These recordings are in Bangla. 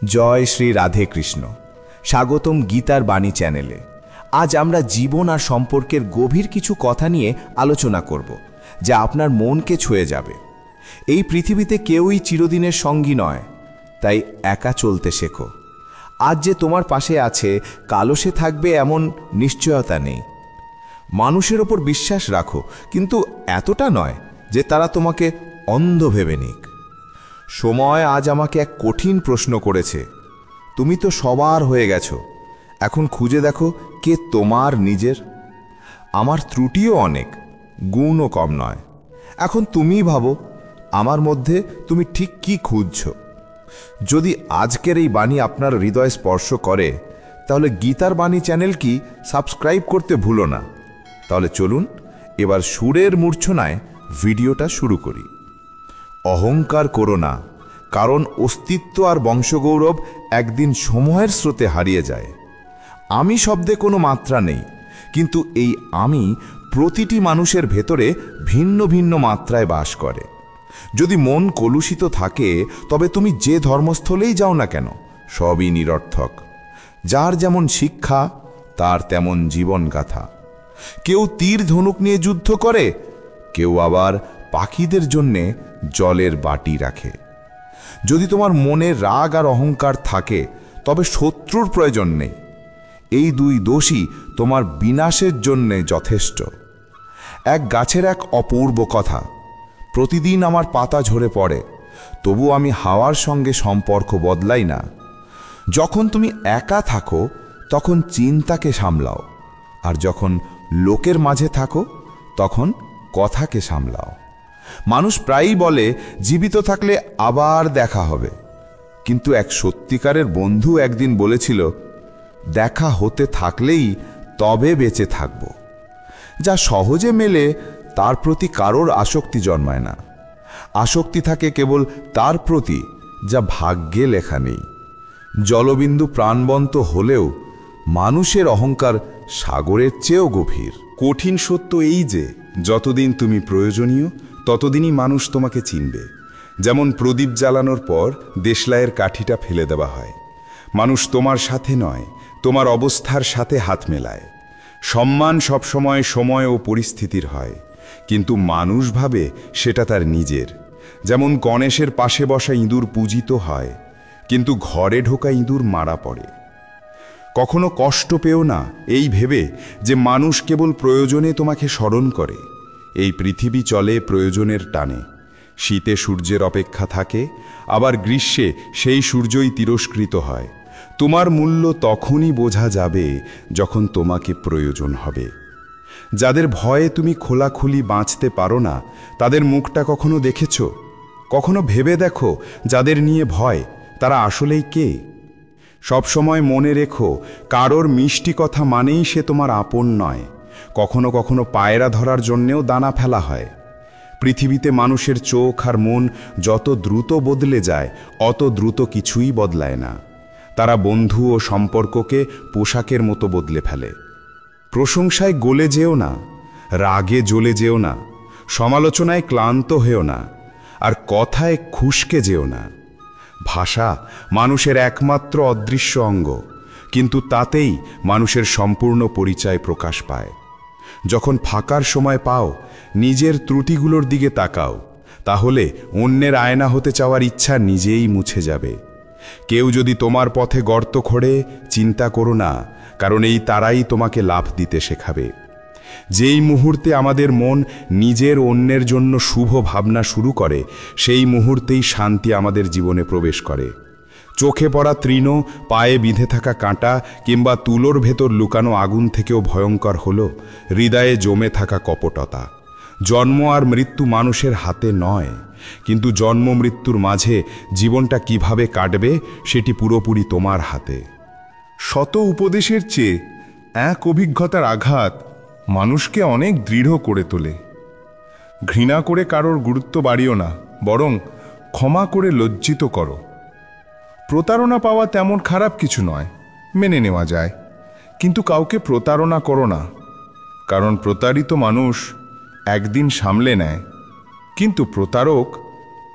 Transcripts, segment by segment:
জয় শ্রী রাধে কৃষ্ণ। স্বাগতম গীতার বাণী চ্যানেলে। আজ আমরা জীবন আর সম্পর্কের গভীর কিছু কথা নিয়ে আলোচনা করব, যা আপনার মনকে ছুঁয়ে যাবে। এই পৃথিবীতে কেউই চিরদিনের সঙ্গী নয়, তাই একা চলতে শেখো। আজ যে তোমার পাশে আছে, কালও সে থাকবে এমন নিশ্চয়তা নেই। মানুষের ওপর বিশ্বাস রাখো, কিন্তু এতটা নয় যে তারা তোমাকে অন্ধ ভেবে নিক। সময় আজ আমাকে এক কঠিন প্রশ্ন করেছে। তুমি তো সবার হয়ে গেছো, এখন খুঁজে দেখো কে তোমার নিজের। আমার ত্রুটিও অনেক, গুণও কম নয়। এখন তুমিই ভাবো, আমার মধ্যে তুমি ঠিক কি খুঁজছো। যদি আজকের এই বাণী আপনার হৃদয় স্পর্শ করে, তাহলে গীতার বাণী চ্যানেল কি সাবস্ক্রাইব করতে ভুলো না। তাহলে চলুন এবার সুরের মূর্ছনায় ভিডিওটা শুরু করি। অহংকার করো না, কারণ অস্তিত্ব আর বংশগৌরব একদিন সময়ের স্রোতে হারিয়ে যায়। আমি শব্দে কোনো মাত্রা নেই, কিন্তু এই আমি প্রতিটি মানুষের ভেতরে ভিন্ন ভিন্ন মাত্রায় বাস করে। যদি মন কলুষিত থাকে, তবে তুমি যে ধর্মস্থলেই যাও না কেন, সবই নিরর্থক। যার যেমন শিক্ষা, তার তেমন জীবনগাথা। কেউ তীর ধনুক নিয়ে যুদ্ধ করে, কেউ আবার পাখিদের জন্যে জলের বাটি রাখে। যদি তোমার মনে রাগ আর অহংকার থাকে, তবে শত্রুর প্রয়োজন নেই। এই দুই দোষই তোমার বিনাশের জন্যে যথেষ্ট। এক গাছের এক অপূর্ব কথা। প্রতিদিন আমার পাতা ঝরে পড়ে, তবু আমি হাওয়ার সঙ্গে সম্পর্ক বদলাই না। যখন তুমি একা থাকো, তখন চিন্তাকে সামলাও, আর যখন লোকের মাঝে থাকো, তখন কথাকে সামলাও। মানুষ প্রায়ই বলে জীবিত থাকলে আবার দেখা হবে, কিন্তু এক সত্যিকারের বন্ধু একদিন বলেছিল, দেখা হতে থাকলেই তবে বেঁচে থাকব। যা সহজে মেলে, তার প্রতি কারোর আসক্তি জন্মায় না। আসক্তি থাকে কেবল তার প্রতি যা ভাগ্যে লেখা নেই। জলবিন্দু প্রাণবন্ত হলেও মানুষের অহংকার সাগরের চেয়েও গভীর। কঠিন সত্য এই যে যতদিন তুমি প্রয়োজনীয়, ততদিনই মানুষ তোমাকে চিনবে। যেমন প্রদীপ জ্বালানোর পর দেশলাইয়ের কাঠিটা ফেলে দেওয়া হয়। মানুষ তোমার সাথে নয়, তোমার অবস্থার সাথে হাত মেলায়। সম্মান সবসময় সময় ও পরিস্থিতির হয়, কিন্তু মানুষ ভাবে সেটা তার নিজের। যেমন গণেশের পাশে বসা ইঁদুর পূজিত হয়, কিন্তু ঘরে ঢোকা ইঁদুর মারা পড়ে। কখনো কষ্ট পেও না এই ভেবে যে মানুষ কেবল প্রয়োজনে তোমাকে স্মরণ করে। এই পৃথিবী চলে প্রয়োজনের টানে। শীতে সূর্যের অপেক্ষা থাকে, আবার গ্রীষ্মে সেই সূর্যই তিরস্কৃত হয়। তোমার মূল্য তখনই বোঝা যাবে যখন তোমাকে প্রয়োজন হবে। যাদের ভয়ে তুমি খোলাখুলি বাঁচতে পারো না, তাদের মুখটা কখনো দেখেছ? কখনো ভেবে দেখো, যাদের নিয়ে ভয়, তারা আসলেই কে? সবসময় মনে রেখো, কারোর মিষ্টি কথা মানেই সে তোমার আপন নয়। কখনো কখনো পায়রা ধরার জন্যেও দানা ফেলা হয়। পৃথিবীতে মানুষের চোখ আর মন যত দ্রুত বদলে যায়, অত দ্রুত কিছুই বদলায় না। তারা বন্ধু ও সম্পর্ককে পোশাকের মতো বদলে ফেলে। প্রশংসায় গলে যেও না, রাগে জ্বলে যেও না, সমালোচনায় ক্লান্ত হয়েও না, আর কথায় খুশকে যেও না। ভাষা মানুষের একমাত্র অদৃশ্য অঙ্গ, কিন্তু তাতেই মানুষের সম্পূর্ণ পরিচয় প্রকাশ পায়। যখন ফাঁকার সময় পাও, নিজের ত্রুটিগুলোর দিকে তাকাও, তাহলে অন্যের আয়না হতে চাওয়ার ইচ্ছা নিজেই মুছে যাবে। কেউ যদি তোমার পথে গর্ত খোঁড়ে, চিন্তা করো না, কারণ এই তারাই তোমাকে লাফ দিতে শেখাবে। যেই মুহূর্তে আমাদের মন নিজের অন্যের জন্য শুভ ভাবনা শুরু করে, সেই মুহূর্তেই শান্তি আমাদের জীবনে প্রবেশ করে। চোখে পড়া তৃণ, পায়ে বিঁধে থাকা কাঁটা কিংবা তুলোর ভেতর লুকানো আগুন থেকেও ভয়ঙ্কর হলো হৃদয়ে জমে থাকা কপটতা। জন্ম আর মৃত্যু মানুষের হাতে নয়, কিন্তু জন্ম মৃত্যুর মাঝে জীবনটা কিভাবে কাটবে সেটি পুরোপুরি তোমার হাতে। শত উপদেশের চেয়ে এক অভিজ্ঞতার আঘাত মানুষকে অনেক দৃঢ় করে তোলে। ঘৃণা করে কারোর গুরুত্ব বাড়িও না, বরং ক্ষমা করে লজ্জিত করো। প্রতারণা পাওয়া তেমন খারাপ কিছু নয়, মেনে নেওয়া যায়, কিন্তু কাউকে প্রতারণা করো না, কারণ প্রতারিত মানুষ একদিন সামলে নেয়, কিন্তু প্রতারক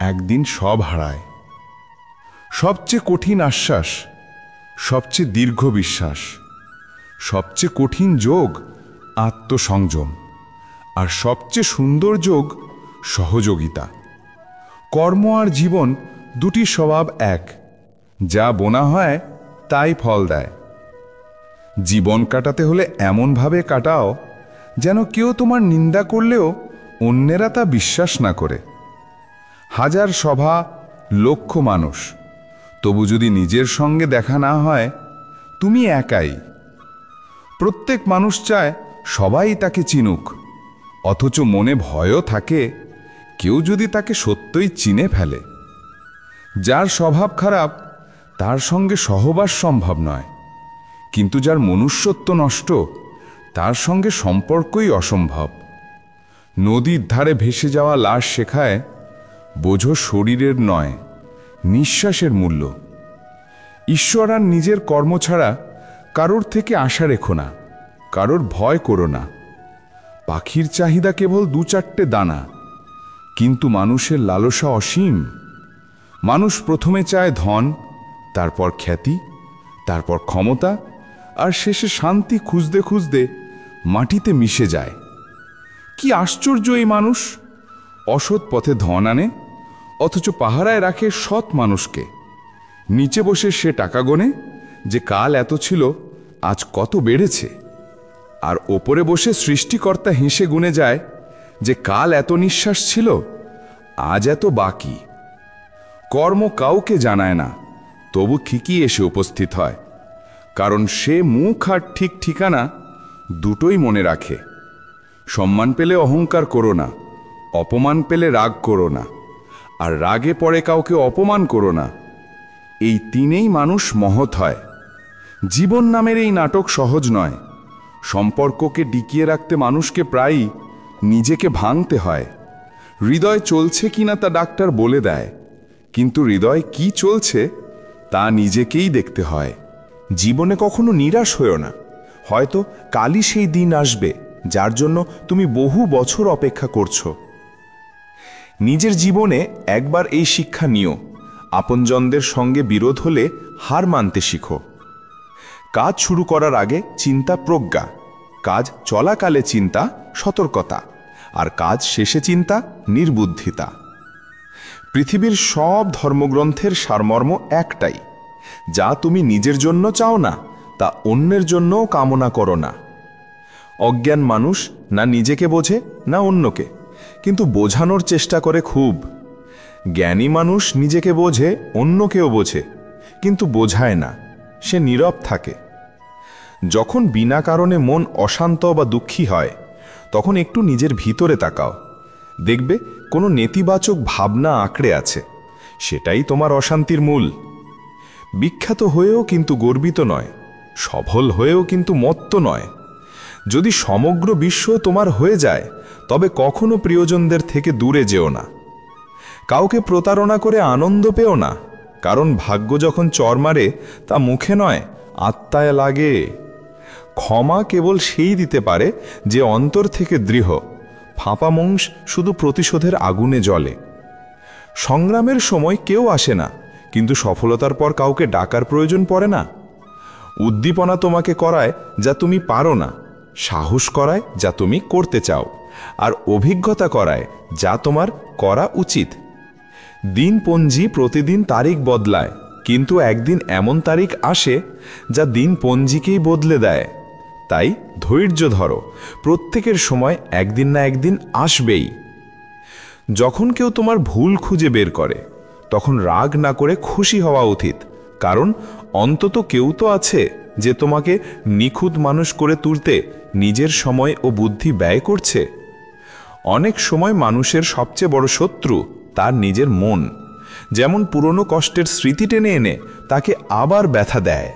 একদিন সব হারায়। সবচেয়ে কঠিন আশ্বাস, সবচেয়ে দীর্ঘ বিশ্বাস, সবচেয়ে কঠিন যোগ আত্মসংযম, আর সবচেয়ে সুন্দর যোগ সহযোগিতা। কর্ম আর জীবন দুটি স্বভাব এক, যা বোনা হয় তাই ফল দেয়। জীবন কাটাতে হলে এমনভাবে কাটাও যেন কেউ তোমার নিন্দা করলেও অন্যেরা তা বিশ্বাস না করে। হাজার সভা, লক্ষ মানুষ, তবু যদি নিজের সঙ্গে দেখা না হয়, তুমি একাই। প্রত্যেক মানুষ চায় সবাই তাকে চিনুক, অথচ মনে ভয়ও থাকে কেউ যদি তাকে সত্যই চিনে ফেলে। যার স্বভাব খারাপ তার সঙ্গে সহবাস সম্ভব নয়, কিন্তু যার মনুষ্যত্ব নষ্ট তার সঙ্গে সম্পর্কই অসম্ভব। নদীর ধারে ভেসে যাওয়া লাশ শেখায় বোঝো শরীরের নয়, নিঃশ্বাসের মূল্য। ঈশ্বর আর নিজের কর্ম ছাড়া কারোর থেকে আশা রেখো না, কারোর ভয় করো না। পাখির চাহিদা কেবল 2-4টে দানা, কিন্তু মানুষের লালসা অসীম। মানুষ প্রথমে চায় ধন, তারপর খ্যাতি, তারপর ক্ষমতা, আর শেষে শান্তি খুঁজতে খুঁজতে মাটিতে মিশে যায়। কি আশ্চর্য এই মানুষ! অসৎ পথে ধন আনে, অথচ পাহারায় রাখে সৎ মানুষকে। নিচে বসে সে টাকা গোনে যে কাল এত ছিল, আজ কত বেড়েছে, আর ওপরে বসে সৃষ্টিকর্তা হেসে গুনে যায় যে কাল এত নিঃশ্বাস ছিল, আজ এত বাকি। কর্ম কাউকে জানায় না, তবু ঠিকই এসে উপস্থিত হয়, কারণ সে মুখ আর ঠিক ঠিকানা দুটোই মনে রাখে। সম্মান পেলে অহংকার করো না, অপমান পেলে রাগ করো না, আর রাগে পড়ে কাউকে অপমান করো না। এই তিনেই মানুষ মহৎ হয়। জীবন নামের এই নাটক সহজ নয়। সম্পর্ককে টিকিয়ে রাখতে মানুষকে প্রায়ই নিজেকে ভাঙতে হয়। হৃদয় চলছে কিনা তা ডাক্তার বলে দেয়, কিন্তু হৃদয় কি চলছে তা নিজেকেই দেখতে হয়। জীবনে কখনো নিরাশ হয়ো না, হয়তো কালই সেই দিন আসবে যার জন্য তুমি বহু বছর অপেক্ষা করছো। নিজের জীবনে একবার এই শিক্ষা নিও, আপনজনদের সঙ্গে বিরোধ হলে হার মানতে শিখো। কাজ শুরু করার আগে চিন্তা প্রজ্ঞা, কাজ চলাকালে চিন্তা সতর্কতা, আর কাজ শেষে চিন্তা নির্বুদ্ধিতা। পৃথিবীর সব ধর্মগ্রন্থের সারমর্ম একটাই, যা তুমি নিজের জন্য চাও না তা অন্যের জন্যও কামনা করো না। অজ্ঞান মানুষ না নিজেকে বোঝে না অন্যকে, কিন্তু বোঝানোর চেষ্টা করে খুব। জ্ঞানী মানুষ নিজেকে বোঝে, অন্যকেও বোঝে, কিন্তু বোঝায় না, সে নীরব থাকে। যখন বিনা কারণে মন অশান্ত বা দুঃখী হয়, তখন একটু নিজের ভিতরে তাকাও, দেখবে কোনো নেতিবাচক ভাবনা আঁকড়ে আছে, সেটাই তোমার অশান্তির মূল। বিখ্যাত হয়েও কিন্তু গর্বিত নয়, সফল হয়েও কিন্তু মত্ত নয়। যদি সমগ্র বিশ্ব তোমার হয়ে যায়, তবে কখনো প্রিয়জনদের থেকে দূরে যেও না। কাউকে প্রতারণা করে আনন্দ পেও না, কারণ ভাগ্য যখন চর মারে তা মুখে নয়, আত্মায় লাগে। ক্ষমা কেবল সেই দিতে পারে যে অন্তর থেকে দৃঢ়, ফাঁপা মংস শুধু প্রতিশোধের আগুনে জ্বলে। সংগ্রামের সময় কেউ আসে না, কিন্তু সফলতার পর কাউকে ডাকার প্রয়োজন পড়ে না। উদ্দীপনা তোমাকে করায় যা তুমি পারো না, সাহস করায় যা তুমি করতে চাও, আর অভিজ্ঞতা করায় যা তোমার করা উচিত। দিনপঞ্জি প্রতিদিন তারিখ বদলায়, কিন্তু একদিন এমন তারিখ আসে যা দিনপঞ্জিকেই বদলে দেয়। তাই ধৈর্য ধরো, প্রত্যেকের সময় একদিন না একদিন আসবেই। যখন কেউ তোমার ভুল খুঁজে বের করে, তখন রাগ না করে খুশি হওয়া উচিত, কারণ অন্তত কেউ তো আছে যে তোমাকে নিখুঁত মানুষ করে তুলতে নিজের সময় ও বুদ্ধি ব্যয় করছে। অনেক সময় মানুষের সবচেয়ে বড় শত্রু তার নিজের মন, যেমন পুরনো কষ্টের স্মৃতি টেনে এনে তাকে আবার ব্যথা দেয়।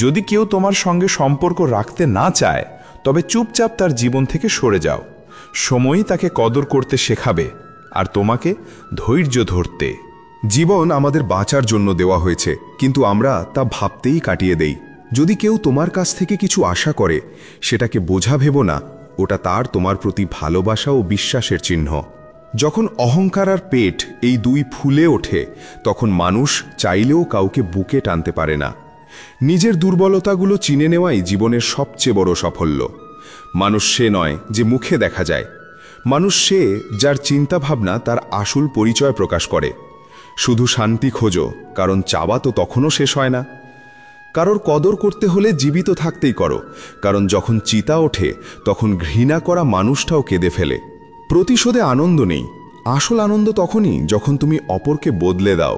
যদি কেউ তোমার সঙ্গে সম্পর্ক রাখতে না চায়, তবে চুপচাপ তার জীবন থেকে সরে যাও। সময়ই তাকে কদর করতে শেখাবে, আর তোমাকে ধৈর্য ধরতে। জীবন আমাদের বাঁচার জন্য দেওয়া হয়েছে, কিন্তু আমরা তা ভাবতেই কাটিয়ে দেই। যদি কেউ তোমার কাছ থেকে কিছু আশা করে, সেটাকে বোঝা ভেবো না, ওটা তার তোমার প্রতি ভালোবাসা ও বিশ্বাসের চিহ্ন। যখন অহংকার আর পেট এই দুই ফুলে ওঠে তখন মানুষ চাইলেও কাউকে বুকে টানতে পারে না। নিজের দুর্বলতাগুলো চিনে নেওয়াই জীবনের সবচেয়ে বড় সাফল্য। মানুষ সে নয় যে মুখে দেখা যায়, মানুষ সে যার চিন্তাভাবনা তার আসল পরিচয় প্রকাশ করে। শুধু শান্তি খোঁজো, কারণ চাওয়া তো তখনও শেষ হয় না। কারোর কদর করতে হলে জীবিত থাকতেই করো, কারণ যখন চিতা ওঠে তখন ঘৃণা করা মানুষটাও কেঁদে ফেলে। প্রতিশোধে আনন্দ নেই, আসল আনন্দ তখনই যখন তুমি অপরকে বদলে দাও।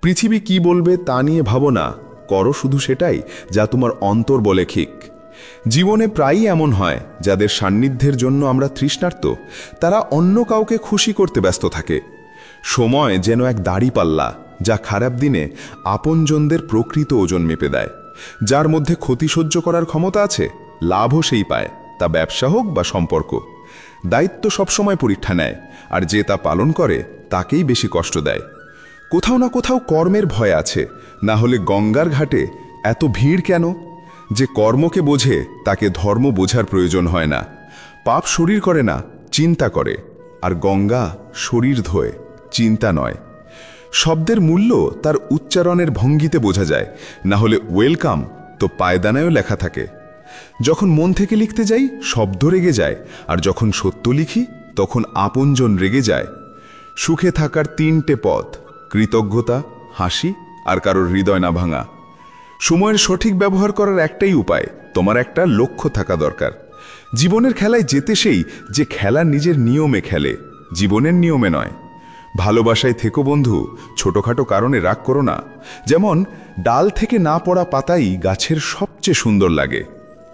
পৃথিবী কি বলবে তা নিয়ে ভাবো না, করো শুধু সেটাই যা তোমার অন্তর বলে ঠিক। জীবনে প্রায়ই এমন হয় যাদের সান্নিধ্যের জন্য আমরা তৃষ্ণার্ত, তারা অন্য কাউকে খুশি করতে ব্যস্ত থাকে। সময় যেন এক দাড়িপাল্লা, যা খারাপ দিনে আপনজনদের প্রকৃত ওজন মেপে দেয়। যার মধ্যে ক্ষতি সহ্য করার ক্ষমতা আছে, লাভও সেই পায়, তা ব্যবসা হোক বা সম্পর্ক। দায়িত্ব সবসময় পরীক্ষা নেয়, আর যে তা পালন করে তাকেই বেশি কষ্ট দেয়। কোথাও না কোথাও কর্মের ভয় আছে, না হলে গঙ্গার ঘাটে এত ভিড় কেন? যে কর্মকে বোঝে তাকে ধর্ম বোঝার প্রয়োজন হয় না। পাপ শরীর করে না, চিন্তা করে, আর গঙ্গা শরীর ধোয়, চিন্তা নয়। শব্দের মূল্য তার উচ্চারণের ভঙ্গিতে বোঝা যায়, না হলে ওয়েলকাম তো পায়দানায়ও লেখা থাকে। যখন মন থেকে লিখতে যাই শব্দ রেগে যায়, আর যখন সত্য লিখি তখন আপনজন রেগে যায়। সুখে থাকার 3টে পথ: কৃতজ্ঞতা, হাসি, আর কারোর হৃদয় না ভাঙা। সময়ের সঠিক ব্যবহার করার একটাই উপায়, তোমার একটা লক্ষ্য থাকা দরকার। জীবনের খেলায় যেতে সেই যে খেলা নিজের নিয়মে খেলে, জীবনের নিয়মে নয়। ভালোবাসায় থেকো বন্ধু, ছোটখাটো কারণে রাগ করো না। যেমন ডাল থেকে না পড়া পাতাই গাছের সবচেয়ে সুন্দর লাগে।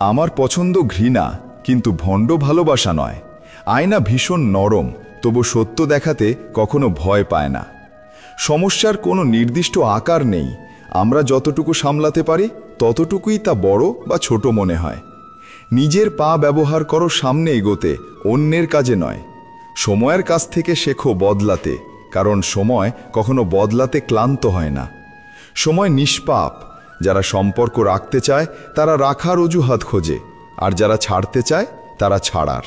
আমার পছন্দ ঘৃণা, কিন্তু ভণ্ড ভালোবাসা নয়। আয়না ভীষণ নরম, তবু সত্য দেখাতে কখনো ভয় পায় না। সমস্যার কোনো নির্দিষ্ট আকার নেই, আমরা যতটুকু সামলাতে পারি ততটুকুই তা বড় বা ছোট মনে হয়। নিজের পা ব্যবহার করো সামনে এগোতে, অন্যের কাজে নয়। সময়ের কাছ থেকে শেখো বদলাতে, কারণ সময় কখনো বদলাতে ক্লান্ত হয় না। সময় নিষ্পাপ, যারা সম্পর্ক রাখতে চায় তারা রাখার অজুহাত খোঁজে, আর যারা ছাড়তে চায় তারা ছাড়ার।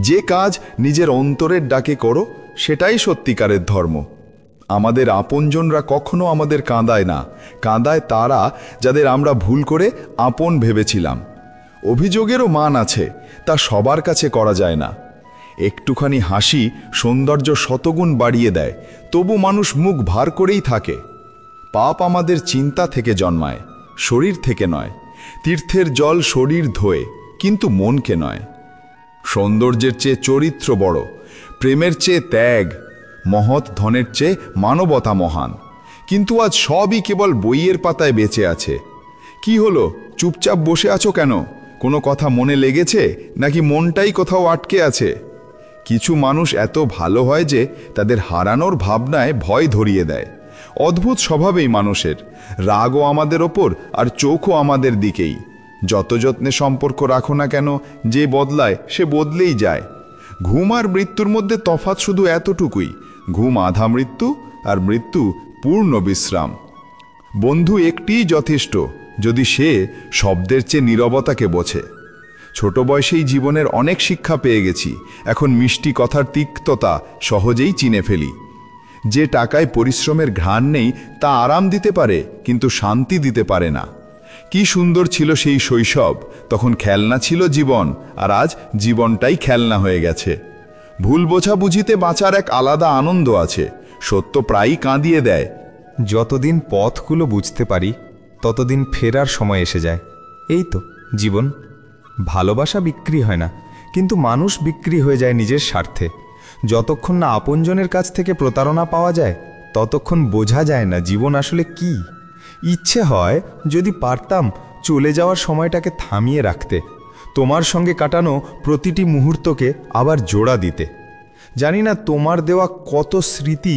যে কাজ নিজের অন্তরের ডাকে করো সেটাই সত্যিকারের ধর্ম। আমাদের আপনজনরা কখনো আমাদের কাঁদায় না, কাঁদায় তারা যাদের আমরা ভুল করে আপন ভেবেছিলাম। অভিযোগেরও মান আছে, তা সবার কাছে করা যায় না। একটুখানি হাসি সৌন্দর্য শতগুণ বাড়িয়ে দেয়, তবু মানুষ মুখ ভার করেই থাকে। পাপ আমাদের চিন্তা থেকে জন্মায়, শরীর থেকে নয়। তীর্থের জল শরীর ধোয়, কিন্তু মনকে নয়। সৌন্দর্যের চেয়ে চরিত্র বড়, প্রেমের চেয়ে ত্যাগ, মহৎ ধনের চেয়ে মানবতা মহান। কিন্তু আজ সবই কেবল বইয়ের পাতায় বেঁচে আছে। কি হলো, চুপচাপ বসে আছো কেন? কোনো কথা মনে লেগেছে, নাকি মনটাই কোথাও আটকে আছে? কিছু মানুষ এত ভালো হয় যে তাদের হারানোর ভাবনায় ভয় ধরিয়ে দেয়। অদ্ভুত স্বভাবেই মানুষের, রাগও আমাদের ওপর আর চোখও আমাদের দিকেই। যত যত্নে সম্পর্ক রাখো না কেন, যে বদলায় সে বদলেই যায়। ঘুম আর মৃত্যুর মধ্যে তফাৎ শুধু এতটুকুই, ঘুম আধা মৃত্যু, আর মৃত্যু পূর্ণ বিশ্রাম। বন্ধু একটিই যথেষ্ট, যদি সে শব্দের চেয়ে নীরবতাকে বোঝে। ছোট বয়সেই জীবনের অনেক শিক্ষা পেয়ে গেছি, এখন মিষ্টি কথার তিক্ততা সহজেই চিনে ফেলি। যে টাকায় পরিশ্রমের ঘ্রাণ নেই তা আরাম দিতে পারে, কিন্তু শান্তি দিতে পারে না। কি সুন্দর ছিল সেই শৈশব, তখন খেলনা ছিল জীবন, আর আজ জীবনটাই খেলনা হয়ে গেছে। ভুল বোঝাবুঝিতে বাঁচার এক আলাদা আনন্দ আছে, সত্য প্রায়ই কাঁদিয়ে দেয়। যতদিন পথগুলো বুঝতে পারি ততদিন ফেরার সময় এসে যায়। এই তো জীবন। ভালোবাসা বিক্রি হয় না, কিন্তু মানুষ বিক্রি হয়ে যায় নিজের স্বার্থে। যতক্ষণ না আপনজনের কাছ থেকে প্রতারণা পাওয়া যায় ততক্ষণ বোঝা যায় না জীবন আসলে কি। ইচ্ছে হয় যদি পারতাম চলে যাওয়ার সময়টাকে থামিয়ে রাখতে, তোমার সঙ্গে কাটানো প্রতিটি মুহূর্তকে আবার জোড়া দিতে। জানি না তোমার দেওয়া কত স্মৃতি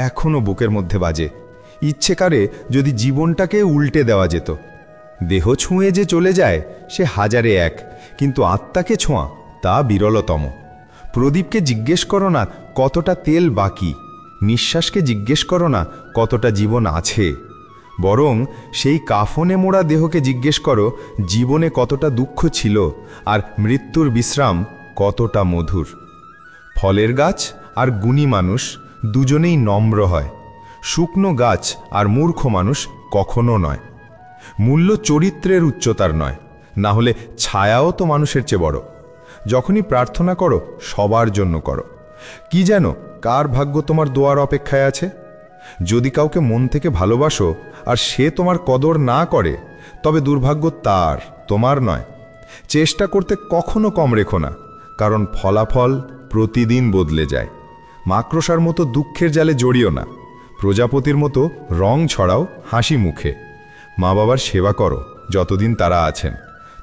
এখনও বুকের মধ্যে বাজে। ইচ্ছে করে যদি জীবনটাকে উল্টে দেওয়া যেত। দেহ ছুঁয়ে যে চলে যায় সে হাজারে এক, কিন্তু আত্মাকে ছোঁয়া তা বিরলতম। প্রদীপকে জিজ্ঞেস করো না কতটা তেল বাকি, নিঃশ্বাসকে জিজ্ঞেস করো না কতটা জীবন আছে, বরং সেই কাফনে মোড়া দেহকে জিজ্ঞেস করো জীবনে কতটা দুঃখ ছিল আর মৃত্যুর বিশ্রাম কতটা মধুর। ফলের গাছ আর গুণী মানুষ দুজনেই নম্র হয়। শুকনো গাছ আর মূর্খ মানুষ কখনো নয়। মূল্য চরিত্রের উচ্চতার নয়, না হলে ছায়াও তো মানুষের চেয়ে বড়। যখনই প্রার্থনা করো সবার জন্য করো। কি জানো কার ভাগ্য তোমার দোয়ার অপেক্ষায় আছে? যদি কাউকে মন থেকে ভালোবাসো আর সে তোমার কদর না করে, তবে দুর্ভাগ্য তার, তোমার নয়। চেষ্টা করতে কখনো কম রেখো না, কারণ ফলাফল প্রতিদিন বদলে যায়। মাকড়সার মতো দুঃখের জালে জড়িও না, প্রজাপতির মতো রং ছড়াও হাসি মুখে। মা বাবার সেবা করো যতদিন তারা আছেন,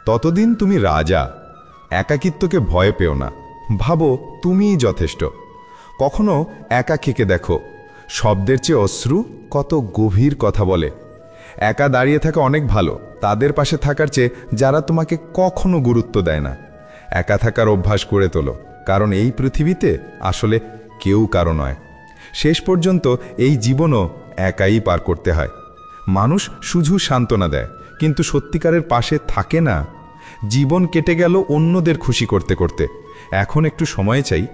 ততদিন তুমি রাজা। একাকিত্বকে ভয় পেও না, ভাবো তুমিই যথেষ্ট। কখনো একা খেকে দেখো, শব্দের চেয়ে অশ্রু কত গভীর কথা বলে। একা দাঁড়িয়ে থাকা অনেক ভালো তাদের পাশে থাকার চেয়ে যারা তোমাকে কখনো গুরুত্ব দেয় না। একা থাকার অভ্যাস করে তোলো, কারণ এই পৃথিবীতে আসলে কেউ কারো নয়। শেষ পর্যন্ত এই জীবনও একাই পার করতে হয়। মানুষ শুধু সান্ত্বনা দেয়, কিন্তু সত্যিকারের পাশে থাকে না। জীবন কেটে গেল অন্যদের খুশি করতে করতে, এখন একটু সময় চাই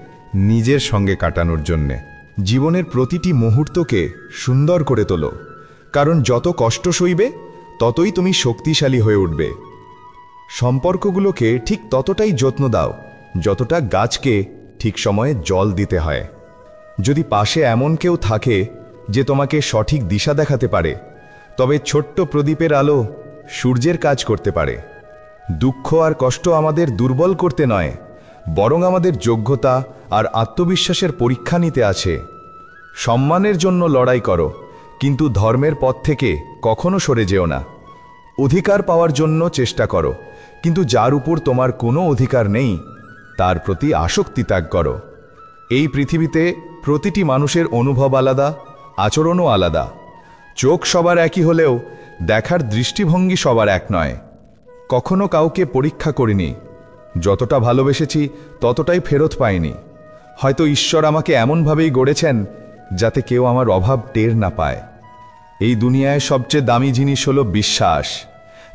নিজের সঙ্গে কাটানোর জন্যে। জীবনের প্রতিটি মুহূর্তকে সুন্দর করে তোলো, কারণ যত কষ্ট সইবে ততই তুমি শক্তিশালী হয়ে উঠবে। সম্পর্কগুলোকে ঠিক ততটাই যত্ন দাও যতটা গাছকে ঠিক সময়ে জল দিতে হয়। যদি পাশে এমন কেউ থাকে যে তোমাকে সঠিক দিশা দেখাতে পারে, তবে ছোট্ট প্রদীপের আলো সূর্যের কাজ করতে পারে। দুঃখ আর কষ্ট আমাদের দুর্বল করতে নয়, বরং আমাদের যোগ্যতা আর আত্মবিশ্বাসের পরীক্ষা নিতে আছে। সম্মানের জন্য লড়াই করো, কিন্তু ধর্মের পথ থেকে কখনো সরে যেও না। অধিকার পাওয়ার জন্য চেষ্টা করো, কিন্তু যার উপর তোমার কোনো অধিকার নেই তার প্রতি আসক্তি ত্যাগ করো। এই পৃথিবীতে প্রতিটি মানুষের অনুভব আলাদা, আচরণও আলাদা। চোখ সবার একই হলেও দেখার দৃষ্টিভঙ্গি সবার এক নয়। কখনো কাউকে পরীক্ষা করিনি, যতটা ভালোবেসেছি ততটাই ফেরত পাইনি। হয়তো ঈশ্বর আমাকে এমনভাবেই গড়েছেন যাতে কেউ আমার অভাব টের না পায়। এই দুনিয়ায় সবচেয়ে দামি জিনিস হলো বিশ্বাস,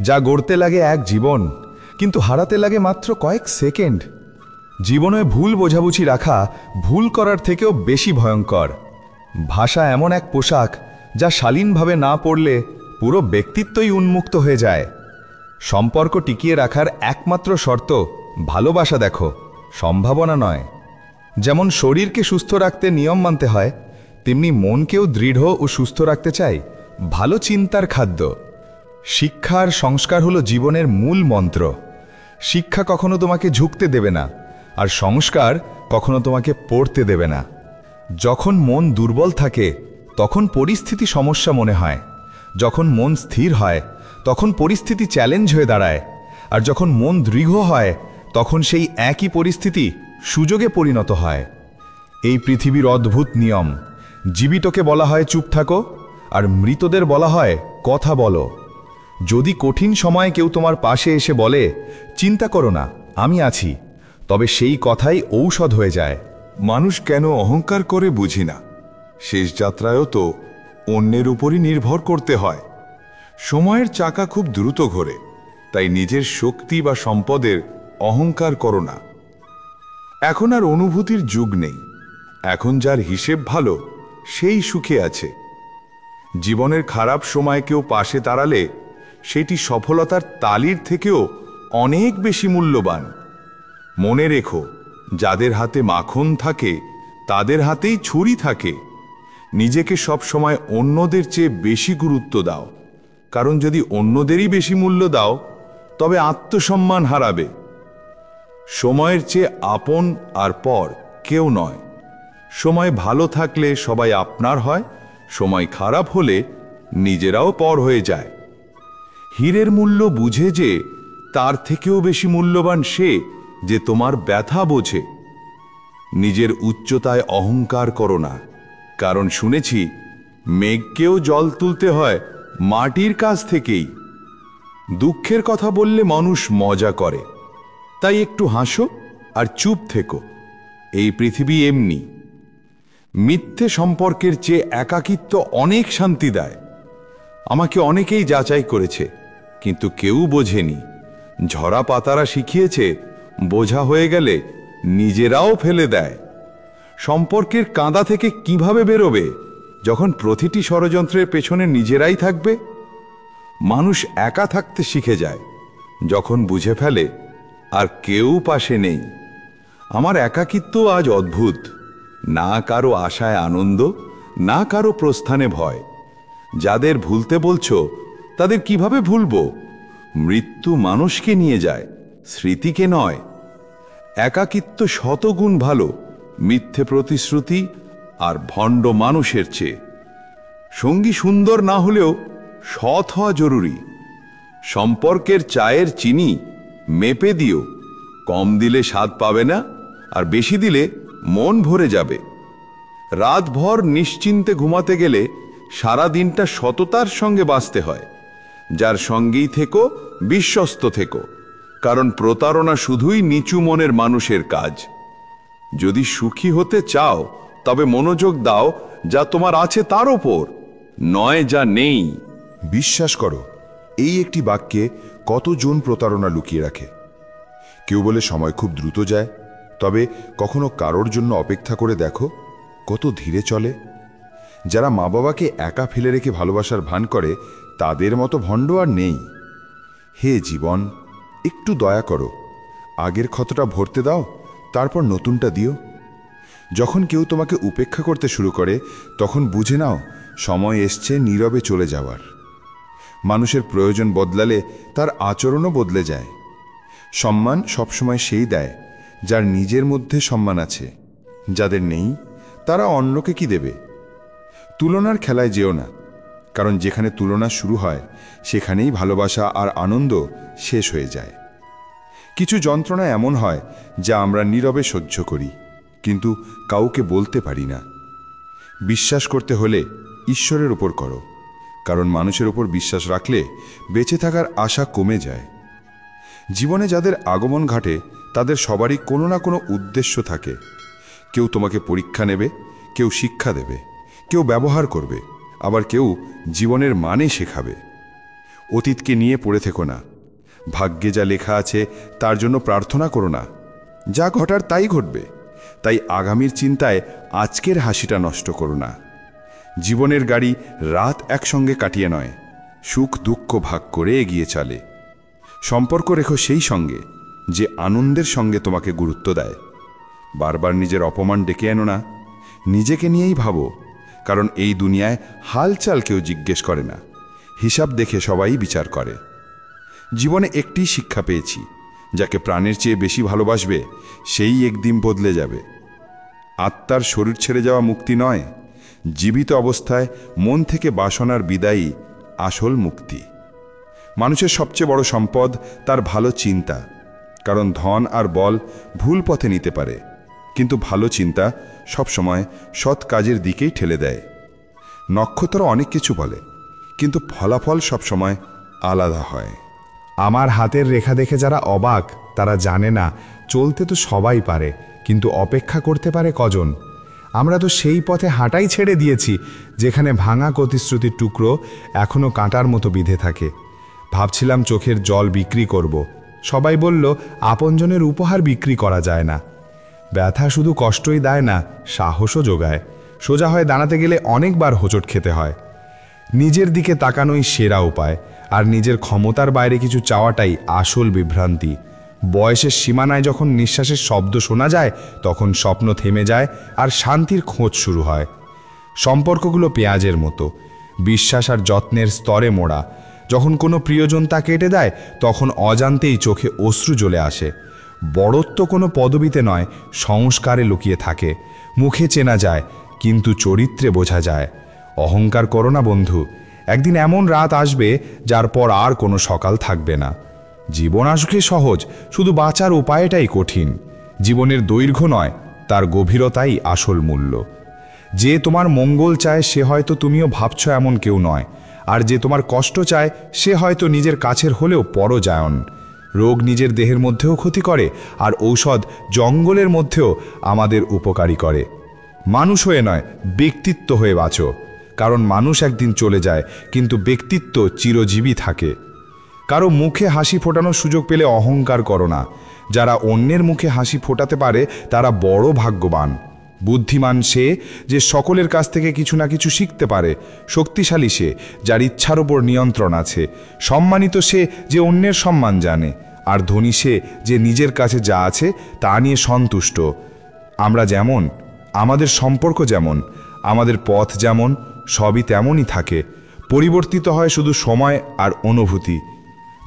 যা গড়তে লাগে এক জীবন, কিন্তু হারাতে লাগে মাত্র কয়েক সেকেন্ড। জীবনে ভুল বোঝাবুঝি রাখা ভুল করার থেকেও বেশি ভয়ঙ্কর। ভাষা এমন এক পোশাক যা শালীনভাবে না পরলে পুরো ব্যক্তিত্বই উন্মুক্ত হয়ে যায়। সম্পর্ক টিকিয়ে রাখার একমাত্র শর্ত ভালোবাসা দেখো, সম্ভাবনা নয়। যেমন শরীরকে সুস্থ রাখতে নিয়ম মানতে হয়, তেমনি মনকেও দৃঢ় ও সুস্থ রাখতে চাই ভালো চিন্তার খাদ্য। শিক্ষা আর সংস্কার হলো জীবনের মূল মন্ত্র। শিক্ষা কখনো তোমাকে ঝুঁকতে দেবে না, আর সংস্কার কখনো তোমাকে পড়তে দেবে না। যখন মন দুর্বল থাকে তখন পরিস্থিতি সমস্যা মনে হয়, যখন মন স্থির হয় তখন পরিস্থিতি চ্যালেঞ্জ হয়ে দাঁড়ায়, আর যখন মন দৃঢ় হয় তখন সেই একই পরিস্থিতি সুযোগে পরিণত হয়। এই পৃথিবীর অদ্ভুত নিয়ম, জীবিতকে বলা হয় চুপ থাকো, আর মৃতদের বলা হয় কথা বলো। যদি কঠিন সময়ে কেউ তোমার পাশে এসে বলে চিন্তা করো না, আমি আছি, তবে সেই কথাই ঔষধ হয়ে যায়। মানুষ কেন অহংকার করে বুঝি না। শেষ যাত্রায়ও তো অন্যের উপরই নির্ভর করতে হয়। সময়ের চাকা খুব দ্রুত ঘোরে, তাই নিজের শক্তি বা সম্পদের অহংকার করো না। এখন আর অনুভূতির যুগ নেই। এখন যার হিসেব ভালো সেই সুখে আছে। জীবনের খারাপ সময় কেউ পাশে দাঁড়ালে সেটি সফলতার তালির থেকেও অনেক বেশি মূল্যবান। মনে রেখো, যাদের হাতে মাখন থাকে তাদের হাতেই ছুরি থাকে। নিজেকে সব সময় অন্যদের চেয়ে বেশি গুরুত্ব দাও, কারণ যদি অন্যদেরই বেশি মূল্য দাও তবে আত্মসম্মান হারাবে। সময়ের চেয়ে আপন আর পর কেউ নয়। সময় ভালো থাকলে সবাই আপনার হয়, সময় খারাপ হলে নিজেরাও পর হয়ে যায়। হীরের মূল্য বুঝে যে তার থেকেও বেশি মূল্যবান সে যে তোমার ব্যথা বোঝে। নিজের উচ্চতায় অহংকার করো না, কারণ শুনেছি মেঘকেও জল তুলতে হয় মাটির কাছ থেকেই। দুঃখের কথা বললে মানুষ মজা করে, তাই একটু হাসো আর চুপ থেকো। এই পৃথিবী এমনি। মিথ্যে সম্পর্কের চেয়ে একাকিত্ব অনেক শান্তি দেয়। আমাকে অনেকেই যাচাই করেছে, কিন্তু কেউ বোঝেনি। ঝরা পাতারা শিখিয়েছে বোঝা হয়ে গেলে নিজেরাও ফেলে দেয়। সম্পর্কের কাঁদা থেকে কিভাবে বেরোবে যখন প্রতিটি ষড়যন্ত্রের পেছনে নিজেরাই থাকবে? মানুষ একা থাকতে শিখে যায় যখন বুঝে ফেলে আর কেউ পাশে নেই। আমার একাকিত্ব আজ অদ্ভুত, না কারো আশায় আনন্দ, না কারো প্রস্থানে ভয়। যাদের ভুলতে বলছো তাদের কিভাবে ভুলবো? মৃত্যু মানুষকে নিয়ে যায়, স্মৃতিকে নয়। একাকিত্ব শতগুণ ভালো মিথ্যে প্রতিশ্রুতি আর ভণ্ড মানুষের চেয়ে। সঙ্গী সুন্দর না হলেও সৎ হওয়া জরুরি। সম্পর্কের চায়ের চিনি মেপে দিও, কম দিলে স্বাদ পাবে না, আর বেশি দিলে মন ভরে যাবে। রাতভর নিশ্চিন্তে ঘুমাতে গেলে সারা দিনটা সততার সঙ্গে বাঁচতে হয়। যার সঙ্গেই থেকো বিশ্বস্ত থেকো, কারণ প্রতারণা শুধুই নিচু মনের মানুষের কাজ। যদি সুখী হতে চাও তবে মনোযোগ দাও যা তোমার আছে তার ওপর, নয় যা নেই। বিশ্বাস করো, এই একটি বাক্যে কতজন প্রতারণা লুকিয়ে রাখে। কেউ বলে সময় খুব দ্রুত যায়, তবে কখনো কারোর জন্য অপেক্ষা করে দেখো কত ধীরে চলে। যারা মা বাবাকে একা ফেলে রেখে ভালোবাসার ভান করে তাদের মতো ভণ্ড আর নেই। হে জীবন, একটু দয়া করো, আগের ক্ষতটা ভরতে দাও, তারপর নতুনটা দিও। যখন কেউ তোমাকে উপেক্ষা করতে শুরু করে তখন বুঝে নাও সময় এসছে নীরবে চলে যাওয়ার। মানুষের প্রয়োজন বদলালে তার আচরণও বদলে যায়। সম্মান সবসময় সেই দেয় যার নিজের মধ্যে সম্মান আছে। যাদের নেই তারা অন্যকে কি দেবে? তুলনার খেলায় যেও না, কারণ যেখানে তুলনা শুরু হয় সেখানেই ভালোবাসা আর আনন্দ শেষ হয়ে যায়। কিছু যন্ত্রণা এমন হয় যা আমরা নীরবে সহ্য করি, কিন্তু কাউকে বলতে পারি না। বিশ্বাস করতে হলে ঈশ্বরের উপর করো, কারণ মানুষের উপর বিশ্বাস রাখলে বেঁচে থাকার আশা কমে যায়। জীবনে যাদের আগমন ঘটে তাদের সবারই কোনো না কোনো উদ্দেশ্য থাকে। কেউ তোমাকে পরীক্ষা নেবে, কেউ শিক্ষা দেবে, কেউ ব্যবহার করবে, আবার কেউ জীবনের মানে শেখাবে। অতীতকে নিয়ে পড়ে থেকো না। ভাগ্যে যা লেখা আছে তার জন্য প্রার্থনা করো না। যা ঘটার তাই ঘটবে, তাই আগামীর চিন্তায় আজকের হাসিটা নষ্ট করো না। জীবনের গাড়ি রাত একসঙ্গে কাটিয়ে নয়, সুখ দুঃখ ভাগ করে এগিয়ে চলে। সম্পর্ক রেখো সেই সঙ্গে যে আনন্দের সঙ্গে তোমাকে গুরুত্ব দেয়। বারবার নিজের অপমান ডেকে আনো না, নিজেকে নিয়েই ভাবো, কারণ এই দুনিয়ায় হালচাল কেউ জিজ্ঞেস করে না, হিসাব দেখে সবাই বিচার করে। জীবনে একটি শিক্ষা পেয়েছি, যাকে প্রাণের চেয়ে বেশি ভালোবাসবে সেই একদিন বদলে যাবে। আত্মার শরীর ছেড়ে যাওয়া মুক্তি নয়, জীবিত অবস্থায় মন থেকে বাসনার বিদায়ী আসল মুক্তি। মানুষের সবচেয়ে বড় সম্পদ তার ভালো চিন্তা, কারণ ধন আর বল ভুল পথে নিতে পারে, কিন্তু ভালো চিন্তা সবসময় সৎ কাজের দিকেই ঠেলে দেয়। নক্ষত্র অনেক কিছু বলে, কিন্তু ফলাফল সবসময় আলাদা হয়। আমার হাতের রেখা দেখে যারা অবাক তারা জানে না চলতে তো সবাই পারে, কিন্তু অপেক্ষা করতে পারে কজন। আমরা তো সেই পথে হাঁটাই ছেড়ে দিয়েছি যেখানে ভাঙা প্রতিশ্রুতির টুকরো এখনো কাঁটার মতো বিঁধে থাকে। ভাবছিলাম চোখের জল বিক্রি করব, সবাই বলল আপনজনের উপহার বিক্রি করা যায় না। ব্যথা শুধু কষ্টই দেয় না, সাহসও যোগায়। সোজা হয়ে দাঁড়াতে গেলে অনেকবার হোঁচট খেতে হয়। নিজের দিকে তাকানোই সেরা উপায়, আর নিজের ক্ষমতার বাইরে কিছু চাওয়াটাই আসল বিভ্রান্তি। বয়সের সীমানায় যখন নিঃশ্বাসের শব্দ শোনা যায় তখন স্বপ্ন থেমে যায় আর শান্তির খোঁজ শুরু হয়। সম্পর্কগুলো পেঁয়াজের মতো, বিশ্বাস আর যত্নের স্তরে মোড়া। যখন কোনো প্রিয়জন তা কেটে দেয় তখন অজান্তেই চোখে অশ্রু জ্বলে আসে। বড়ত্ব কোনো পদবিতে নয়, সংস্কারে লুকিয়ে থাকে। মুখে চেনা যায় কিন্তু চরিত্রে বোঝা যায়। অহংকার করো না বন্ধু, একদিন এমন রাত আসবে যার পর আর কোনো সকাল থাকবে না। জীবন আসলে সহজ, শুধু বাঁচার উপায়টাই কঠিন। জীবনের দৈর্ঘ্য নয়, তার গভীরতাই আসল মূল্য। যে তোমার মঙ্গল চায় সে হয়তো তুমিও ভাবছ এমন কেউ নয়, আর যে তোমার কষ্ট চায় সে হয়তো নিজের কাছের হলেও পরজায়ন। রোগ নিজের দেহের মধ্যেও ক্ষতি করে, আর ঔষধ জঙ্গলের মধ্যেও আমাদের উপকারী করে। মানুষ হয়ে নয়, ব্যক্তিত্ব হয়ে বাঁচো, কারণ মানুষ একদিন চলে যায় কিন্তু ব্যক্তিত্ব চিরজীবী থাকে। কারো মুখে হাসি ফোটানোর সুযোগ পেলে অহংকার করো না। যারা অন্যের মুখে হাসি ফোটাতে পারে তারা বড় ভাগ্যবান। বুদ্ধিমান সে যে সকলের কাছ থেকে কিছু না কিছু শিখতে পারে, শক্তিশালী সে যার ইচ্ছার ওপর নিয়ন্ত্রণ আছে, সম্মানিত সে যে অন্যের সম্মান জানে, আর ধনী সে যে নিজের কাছে যা আছে তা নিয়ে সন্তুষ্ট। আমরা যেমন, আমাদের সম্পর্ক যেমন, আমাদের পথ যেমন, সবই তেমনই থাকে, পরিবর্তিত হয় শুধু সময় আর অনুভূতি।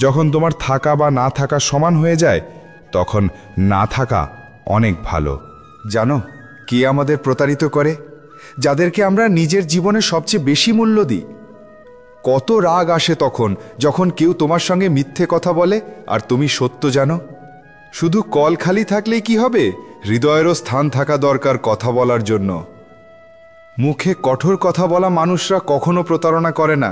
যখন তোমার থাকা বা না থাকা সমান হয়ে যায়, তখন না থাকা অনেক ভালো। জানো কে আমাদের প্রতারিত করে? যাদেরকে আমরা নিজের জীবনে সবচেয়ে বেশি মূল্য দিই। কত রাগ আসে তখন যখন কেউ তোমার সঙ্গে মিথ্যে কথা বলে আর তুমি সত্য জানো। শুধু কল খালি থাকলেই কি হবে? হৃদয়েরও স্থান থাকা দরকার কথা বলার জন্য। মুখে কঠোর কথা বলা মানুষরা কখনো প্রতারণা করে না,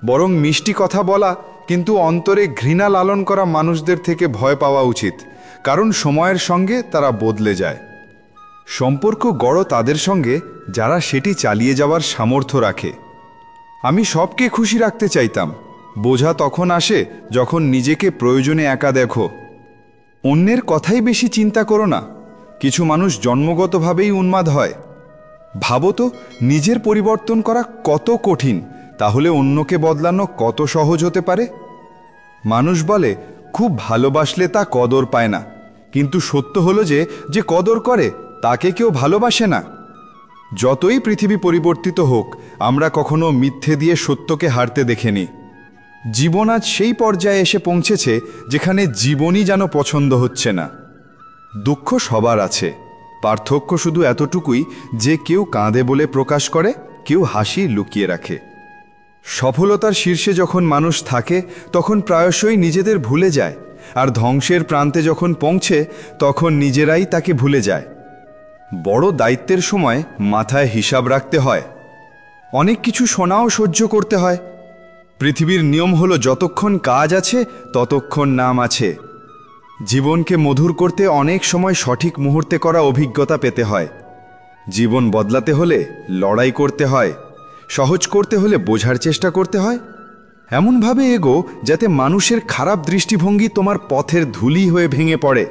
বরং মিষ্টি কথা বলা কিন্তু অন্তরে ঘৃণা লালন করা মানুষদের থেকে ভয় পাওয়া উচিত, কারণ সময়ের সঙ্গে তারা বদলে যায়। সম্পর্ক গড়ো তাদের সঙ্গে যারা সেটি চালিয়ে যাওয়ার সামর্থ্য রাখে। আমি সবকে খুশি রাখতে চাইতাম, বোঝা তখন আসে যখন নিজেকে প্রয়োজনে একা দেখো। অন্যের কথাই বেশি চিন্তা করো না। কিছু মানুষ জন্মগতভাবেই উন্মাদ হয়। ভাবো তো, নিজের পরিবর্তন করা কত কঠিন, তাহলে অন্যকে বদলানো কত সহজ হতে পারে। মানুষ বলে খুব ভালোবাসলে তা কদর পায় না, কিন্তু সত্য হলো যে কদর করে তাকে কেউ ভালোবাসে না। যতই পৃথিবী পরিবর্তিত হোক, আমরা কখনো মিথ্যে দিয়ে সত্যকে হারতে দেখিনি। জীবন আজ সেই পর্যায়ে এসে পৌঁছেছে যেখানে জীবনই যেন পছন্দ হচ্ছে না। দুঃখ সবার আছে, পার্থক্য শুধু এতটুকুই যে কেউ কাঁদে বলে প্রকাশ করে, কেউ হাসি লুকিয়ে রাখে। সফলতার শীর্ষে যখন মানুষ থাকে তখন প্রায়শই নিজেদের ভুলে যায়, আর ধ্বংসের প্রান্তে যখন পৌঁছে তখন নিজেরাই তাকে ভুলে যায়। বড় দায়িত্বের সময় মাথায় হিসাব রাখতে হয়, অনেক কিছু শোনাও সহ্য করতে হয়। পৃথিবীর নিয়ম হলো যতক্ষণ কাজ আছে ততক্ষণ নাম আছে। জীবনকে মধুর করতে অনেক সময় সঠিক মুহূর্তে করা অভিজ্ঞতা পেতে হয়। জীবন বদলাতে হলে লড়াই করতে হয়, সহজ করতে হলে বোঝার চেষ্টা করতে হয়। এমনভাবে এগো যাতে মানুষের খারাপ দৃষ্টিভঙ্গি তোমার পথের ধুলি হয়ে ভেঙে পড়ে।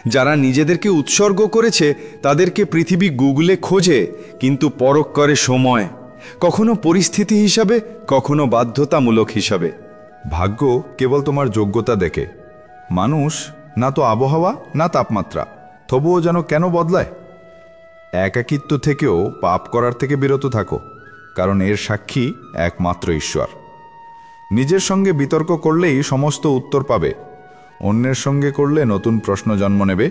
যারা নিজেদেরকে উৎসর্গ করেছে তাদেরকে পৃথিবী গুগলে খোঁজে, কিন্তু পরখ করে সময়, কখনো পরিস্থিতি হিসাবে, কখনো বাধ্যতামূলক হিসাবে। ভাগ্য কেবল তোমার যোগ্যতা দেখে। মানুষ না তো আবহাওয়া না তাপমাত্রা, তবুও যেন কেন বদলায়। একাকিত্ব থেকেও পাপ করার থেকে বিরত থাকো, কারণ এর সাক্ষী একমাত্র ঈশ্বর। নিজের সঙ্গে বিতর্ক করলেই সমস্ত উত্তর পাবে, অন্যের সঙ্গে করলে নতুন প্রশ্ন জন্ম নেবে।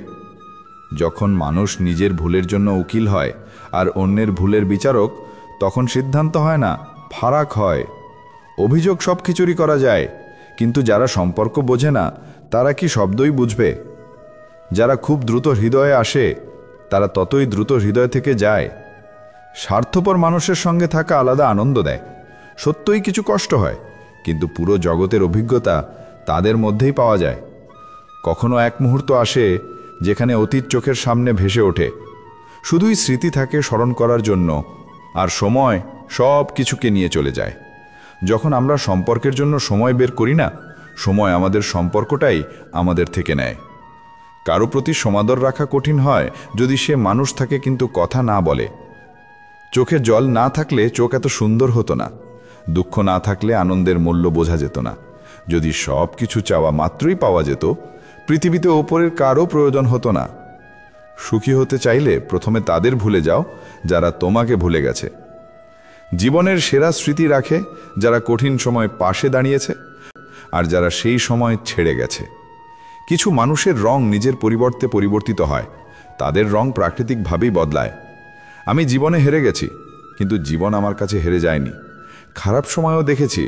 যখন মানুষ নিজের ভুলের জন্য উকিল হয় আর অন্যের ভুলের বিচারক, তখন সিদ্ধান্ত হয় না, ফারাক হয়। অভিযোগ সব কিছুরই করা যায়, কিন্তু যারা সম্পর্ক বোঝে না তারা কি শব্দই বুঝবে? যারা খুব দ্রুত হৃদয়ে আসে তারা ততই দ্রুত হৃদয় থেকে যায়। স্বার্থপর মানুষের সঙ্গে থাকা আলাদা আনন্দ দেয়, সত্যই কিছু কষ্ট হয়, কিন্তু পুরো জগতের অভিজ্ঞতা তাদের মধ্যেই পাওয়া যায়। কখনো এক মুহূর্ত আসে যেখানে অতীত চোখের সামনে ভেসে ওঠে, শুধুই স্মৃতি থাকে স্মরণ করার জন্য, আর সময় সব কিছুকে নিয়ে চলে যায়। যখন আমরা সম্পর্কের জন্য সময় বের করি না, সময় আমাদের সম্পর্কটাই আমাদের থেকে নেয়। কারো প্রতি সমাদর রাখা কঠিন হয় যদি সে মানুষ থাকে কিন্তু কথা না বলে। চোখে জল না থাকলে চোখ এত সুন্দর হতো না, দুঃখ না থাকলে আনন্দের মূল্য বোঝা যেত না। যদি সব কিছু চাওয়া মাত্রই পাওয়া যেত, পৃথিবীতে ওপরের কারও প্রয়োজন হতো না। সুখী হতে চাইলে প্রথমে তাদের ভুলে যাও যারা তোমাকে ভুলে গেছে। জীবনের সেরা স্মৃতি রাখে যারা কঠিন সময় পাশে দাঁড়িয়েছে আর যারা সেই সময় ছেড়ে গেছে। কিছু মানুষের রং নিজের পরিবর্তে পরিবর্তিত হয়, তাদের রং প্রাকৃতিকভাবেই বদলায়। আমি জীবনে হেরে গেছি, কিন্তু জীবন আমার কাছে হেরে যায়নি। খারাপ সময়ও দেখেছি,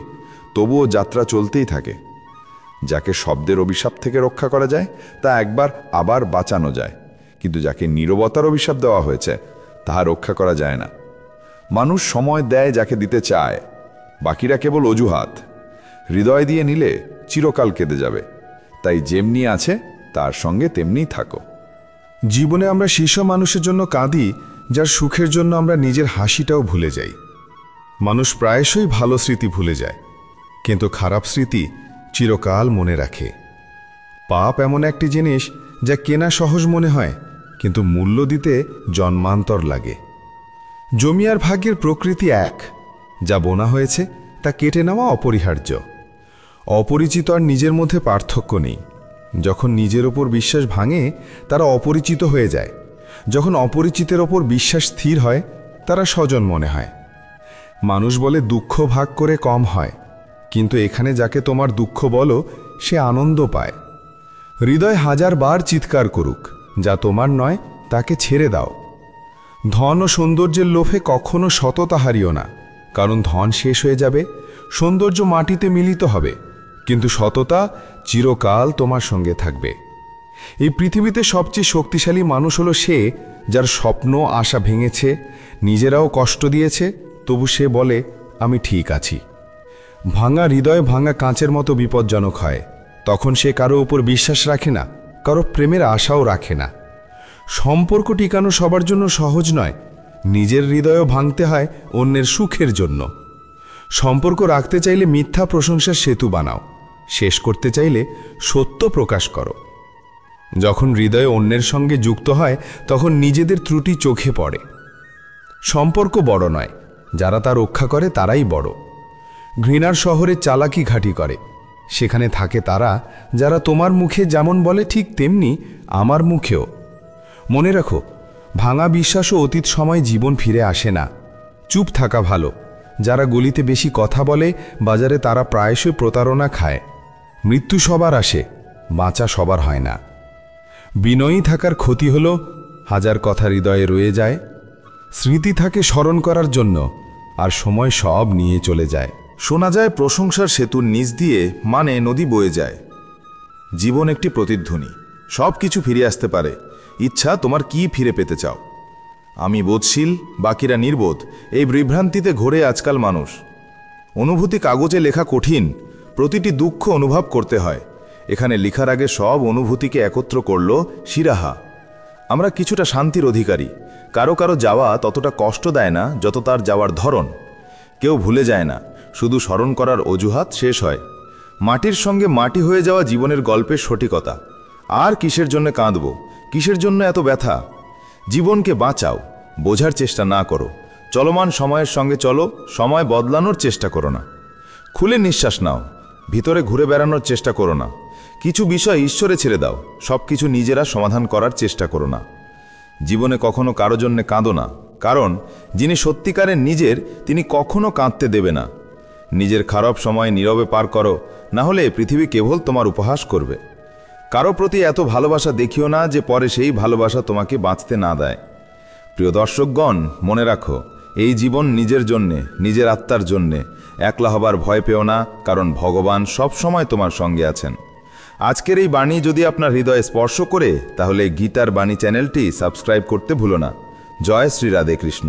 তবুও যাত্রা চলতেই থাকে। যাকে শব্দের অভিশাপ থেকে রক্ষা করা যায় তা একবার আবার বাঁচানো যায়, কিন্তু যাকে নীরবতার অভিশাপ দেওয়া হয়েছে তাহা রক্ষা করা যায় না। মানুষ সময় দেয় যাকে দিতে চায়, বাকিরা কেবল অজুহাত। হৃদয় দিয়ে নিলে চিরকাল কেঁদে যাবে, তাই যেমনি আছে তার সঙ্গে তেমনি থাকো। জীবনে আমরা সেসব মানুষের জন্য কাঁদি যার সুখের জন্য আমরা নিজের হাসিটাও ভুলে যাই। মানুষ প্রায়শই ভালো স্মৃতি ভুলে যায়, কিন্তু খারাপ স্মৃতি চিরকাল মনে রাখে। পাপ এমন একটি জিনিস যা কেনা সহজ মনে হয়, কিন্তু মূল্য দিতে জন্মান্তর লাগে। জমি আর ভাগ্যের প্রকৃতি এক, যা বোনা হয়েছে তা কেটে নেওয়া অপরিহার্য। অপরিচিত আর নিজের মধ্যে পার্থক্য নেই। যখন নিজের ওপর বিশ্বাস ভাঙে তারা অপরিচিত হয়ে যায়, যখন অপরিচিতের ওপর বিশ্বাস স্থির হয় তারা স্বজন মনে হয়। মানুষ বলে দুঃখ ভাগ করে কম হয়, কিন্তু এখানে যাকে তোমার দুঃখ বলো সে আনন্দ পায়। হৃদয় 1000 বার চিৎকার করুক, যা তোমার নয় তাকে ছেড়ে দাও। ধন ও সৌন্দর্যের লোভে কখনো সততা হারিও না, কারণ ধন শেষ হয়ে যাবে, সৌন্দর্য মাটিতে মিলিত হবে, কিন্তু সততা চিরকাল তোমার সঙ্গে থাকবে। এই পৃথিবীতে সবচেয়ে শক্তিশালী মানুষ হলো সে যার স্বপ্ন আশা ভেঙেছে, নিজেরাও কষ্ট দিয়েছে, তবু সে বলে আমি ঠিক আছি। ভাঙা হৃদয় ভাঙা কাঁচের মতো বিপজ্জনক হয়। তখন সে কারো উপর বিশ্বাস রাখে না, কারো প্রেমের আশাও রাখে না। সম্পর্ক টিকানো সবার জন্য সহজ নয়। নিজের হৃদয়ও ভাঙতে হয় অন্যের সুখের জন্য। সম্পর্ক রাখতে চাইলে মিথ্যা প্রশংসার সেতু বানাও, শেষ করতে চাইলে সত্য প্রকাশ করো। যখন হৃদয় অন্যের সঙ্গে যুক্ত হয় তখন নিজেদের ত্রুটি চোখে পড়ে। সম্পর্ক বড় নয়, যারা তা রক্ষা করে তারাই বড়। ঘৃণার শহরে চালাকি ঘাঁটি করে, সেখানে থাকে তারা যারা তোমার মুখে যেমন বলে ঠিক তেমনি আমার মুখেও। মনে রাখো, ভাঙা বিশ্বাস ও অতীত সময় জীবন ফিরে আসে না। চুপ থাকা ভালো। যারা গলিতে বেশি কথা বলে বাজারে তারা প্রায়শই প্রতারণা খায়। মৃত্যু সবার আসে, বাঁচা সবার হয় না। বিনয়ী থাকার ক্ষতি হলো 1000 কথা হৃদয়ে রয়ে যায়। স্মৃতি থাকে স্মরণ করার জন্য, আর সময় সব নিয়ে চলে যায়। শোনা যায় প্রশংসার সেতুর নিচ দিয়ে মানে নদী বয়ে যায়। জীবন একটি প্রতিধ্বনি, সব কিছু ফিরে আসতে পারে। ইচ্ছা তোমার কি ফিরে পেতে চাও? আমি বোধশীল, বাকিরা নির্বোধ, এই বিভ্রান্তিতে ঘোরে আজকাল মানুষ। অনুভূতি কাগজে লেখা কঠিন, প্রতিটি দুঃখ অনুভব করতে হয়। এখানে লেখার আগে সব অনুভূতিকে একত্র করল শিরাহা। আমরা কিছুটা শান্তির অধিকারী। কারো কারো যাওয়া ততটা কষ্ট দেয় না যত তার যাওয়ার ধরন। কেউ ভুলে যায় না, শুধু স্মরণ করার অজুহাত শেষ হয়। মাটির সঙ্গে মাটি হয়ে যাওয়া জীবনের গল্পের সঠিকতা। আর কিসের জন্য কাঁদব, কিসের জন্য এত ব্যথা? জীবনকে বাঁচাও, বোঝার চেষ্টা না করো। চলমান সময়ের সঙ্গে চলো, সময় বদলানোর চেষ্টা করো না। খুলে নিঃশ্বাস নাও, ভিতরে ঘুরে বেড়ানোর চেষ্টা করো না। কিছু বিষয় ঈশ্বরে ছেড়ে দাও, সব কিছু নিজেরা সমাধান করার চেষ্টা করো না। জীবনে কখনো কারো জন্যে কাঁদো না, কারণ যিনি সত্যিকারের নিজের তিনি কখনো কাঁদতে দেবে না। নিজের খারাপ সময় নীরবে পার করো, না হলে পৃথিবী কেবল তোমার উপহাস করবে। কারো প্রতি এত ভালোবাসা দেখিও না যে পরে সেই ভালোবাসা তোমাকে বাঁচতে না দেয়। প্রিয় দর্শকগণ, মনে রাখো, এই জীবন নিজের জন্যে, নিজের আত্মার জন্যে। একলা হবার ভয় পেও না, কারণ ভগবান সব সময় তোমার সঙ্গে আছেন। আজকের এই বাণী যদি আপনার হৃদয়ে স্পর্শ করে, তাহলে গীতার বাণী চ্যানেলটি সাবস্ক্রাইব করতে ভুলো না। জয় শ্রী রাধে কৃষ্ণ।